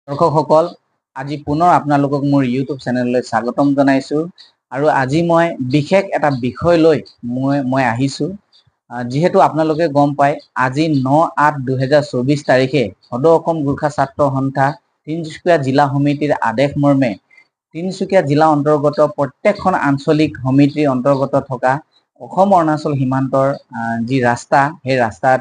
দৰ্শকসকল, আজি পুনৰ আপোনালোকক মোৰ ইউটিউব চেনেললৈ স্বাগতম জনাইছোঁ আৰু আজি মই বিশেষ এটা বিষয় লৈ মই আহিছোঁ। যিহেতু আপোনালোকে গম পায়, আজি 9/8/2024 তাৰিখে সদৌ অসম গোৰ্খা ছাত্ৰ সন্থা তিনিচুকীয়া জিলা সমিতিৰ আদেশ মৰ্মে তিনিচুকীয়া জিলা অন্তৰ্গত প্ৰত্যেকখন আঞ্চলিক সমিতিৰ অন্তৰ্গত থকা অসম অৰুণাচল সীমান্তৰ যি ৰাস্তা, সেই ৰাস্তাত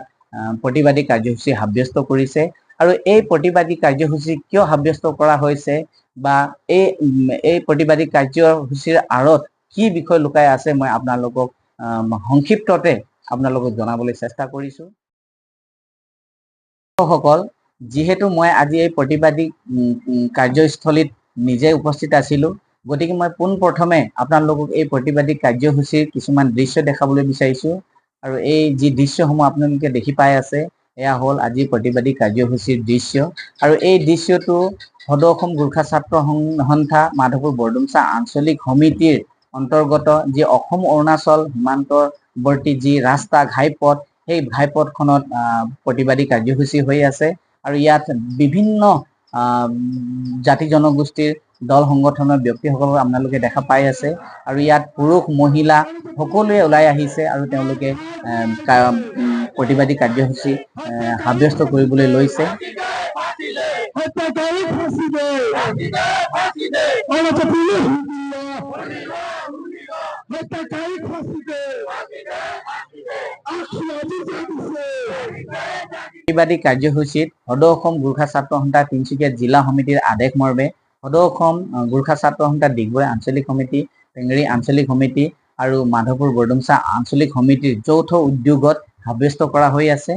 প্ৰতিবাদী কাৰ্যসূচী সাব্যস্ত কৰিছে। আৰু এই প্ৰতিবাদী কাৰ্যসূচী কিয় সাব্যস্ত কৰা হৈছে বা এই প্ৰতিবাদী কাৰ্যসূচীৰ আঁৰত কি বিষয় লুকাই আছে, মই আপোনালোকক সংক্ষিপ্ততে আপোনালোকক জনাবলৈ চেষ্টা কৰিছোঁ। সকল, যিহেতু মই আজি এই প্ৰতিবাদী কাৰ্যস্থলীত নিজে উপস্থিত আছিলোঁ, গতিকে মই পোনপ্ৰথমে আপোনালোকক এই প্ৰতিবাদী কাৰ্যসূচীৰ কিছুমান দৃশ্য দেখাবলৈ বিচাৰিছোঁ। আৰু এই যি দৃশ্যসমূহ আপোনালোকে দেখি পাই আছে, এয়া হ'ল আজি প্ৰতিবাদী কাৰ্যসূচীৰ দৃশ্য। আৰু এই দৃশ্যটো সদৌ অসম গোৰ্খা ছাত্ৰ সন্থা মাধৱপুৰ বৰডুমচা আঞ্চলিক সমিতিৰ অন্তৰ্গত যি অসম অৰুণাচল সীমান্তৱৰ্তী যি ৰাস্তা ঘাইপথ, সেই ঘাইপথখনত প্ৰতিবাদী কাৰ্যসূচী হৈ আছে। আৰু ইয়াত বিভিন্ন জাতি জনগোষ্ঠীৰ দল সংগঠনৰ ব্যক্তিসকলক আপোনালোকে দেখা পাই আছে। আৰু ইয়াত পুৰুষ মহিলা সকলোৱে ওলাই আহিছে আৰু তেওঁলোকে প্ৰতিবাদী কাৰ্যসূচী সাব্যস্ত কৰিবলৈ লৈছে। প্ৰতিবাদী কাৰ্যসূচীত সদৌ অসম গোৰ্খা ছাত্ৰ সন্থা তিনিচুকীয়া জিলা সমিতিৰ আদেশ মৰ্মে সদৌ অসম গোৰ্খা ছাত্ৰ সন্থা ডিগবৈ আঞ্চলিক সমিতি, টেংৰী আঞ্চলিক সমিতি আৰু মাধৱপুৰ বৰডুমচা আঞ্চলিক সমিতিৰ যৌথ উদ্যোগত সাব্যস্ত কৰা হৈ আছে।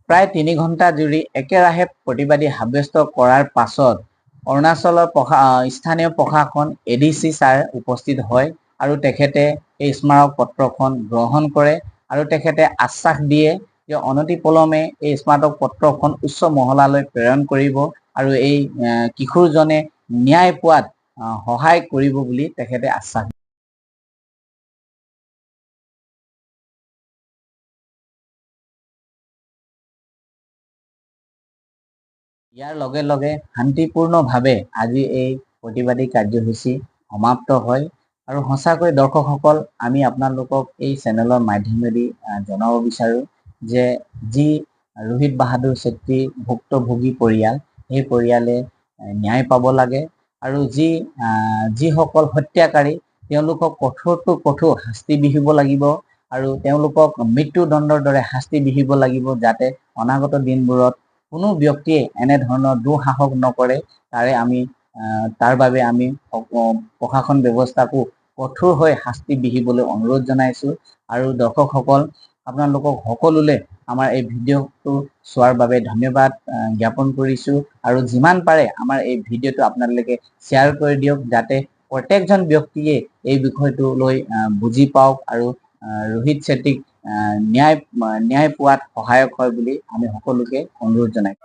প্ৰায় 3 ঘণ্টা জুৰি একেৰাহে প্ৰতিবাদী সাব্যস্ত কৰাৰ পাছত অৰুণাচলৰ স্থানীয় প্ৰশাসন ADC ছাৰ উপস্থিত হয় আৰু তেখেতে এই স্মাৰক পত্ৰখন গ্ৰহণ কৰে আৰু তেখেতে আশ্বাস দিয়ে যে অনতিপলমে এই স্মাৰক পত্ৰখন উচ্চ মহলালৈ প্ৰেৰণ কৰিব আৰু এই কিশোৰজনে ন্যায় পোৱাত সহায় কৰিব বুলি তেখেতে আশ্বাস দিয়ে। ইয়াৰ লগে লগে শান্তিপূৰ্ণভাৱে আজি এই প্ৰতিবাদী কাৰ্যসূচী সমাপ্ত হয়। আৰু সঁচাকৈ দৰ্শকসকল, আমি আপোনালোকক এই চেনেলৰ মাধ্যমেদি জনাব বিচাৰোঁ যে যি ৰোহিত বাহাদুৰ চেত্ৰী ভুক্তভোগী পৰিয়াল, সেই পৰিয়ালে ন্যায় পাব লাগে। আৰু যিসকল হত্যাকাৰী, তেওঁলোকক কঠোৰতকৈ কঠোৰ শাস্তি বিহিব লাগিব আৰু তেওঁলোকক মৃত্যুদণ্ডৰ দৰে শাস্তি বিহিব লাগিব, যাতে অনাগত দিনবোৰত কোনো ব্যক্তিয়ে এনেধৰণৰ দুঃসাহস নকৰে। তাৰ বাবে আমি প্ৰশাসন ব্যৱস্থাকো কঠোৰ হৈ শাস্তি বিহিবলৈ অনুৰোধ জনাইছোঁ। আৰু দৰ্শকসকল, আপোনালোকক সকলোলৈ আমাৰ এই ভিডিঅ'টো চোৱাৰ বাবে ধন্যবাদ জ্ঞাপন কৰিছোঁ। আৰু যিমান পাৰে আমাৰ এই ভিডিঅ'টো আপোনালোকে শ্বেয়াৰ কৰি দিয়ক, যাতে প্ৰত্যেকজন ব্যক্তিয়ে এই বিষয়টো লৈ বুজি পাওক আৰু ৰোহিত চেত্ৰীক ন্যায় পোৱাত সহায়ক হয় বুলি আমি সকলোকে অনুৰোধ জনাইছোঁ।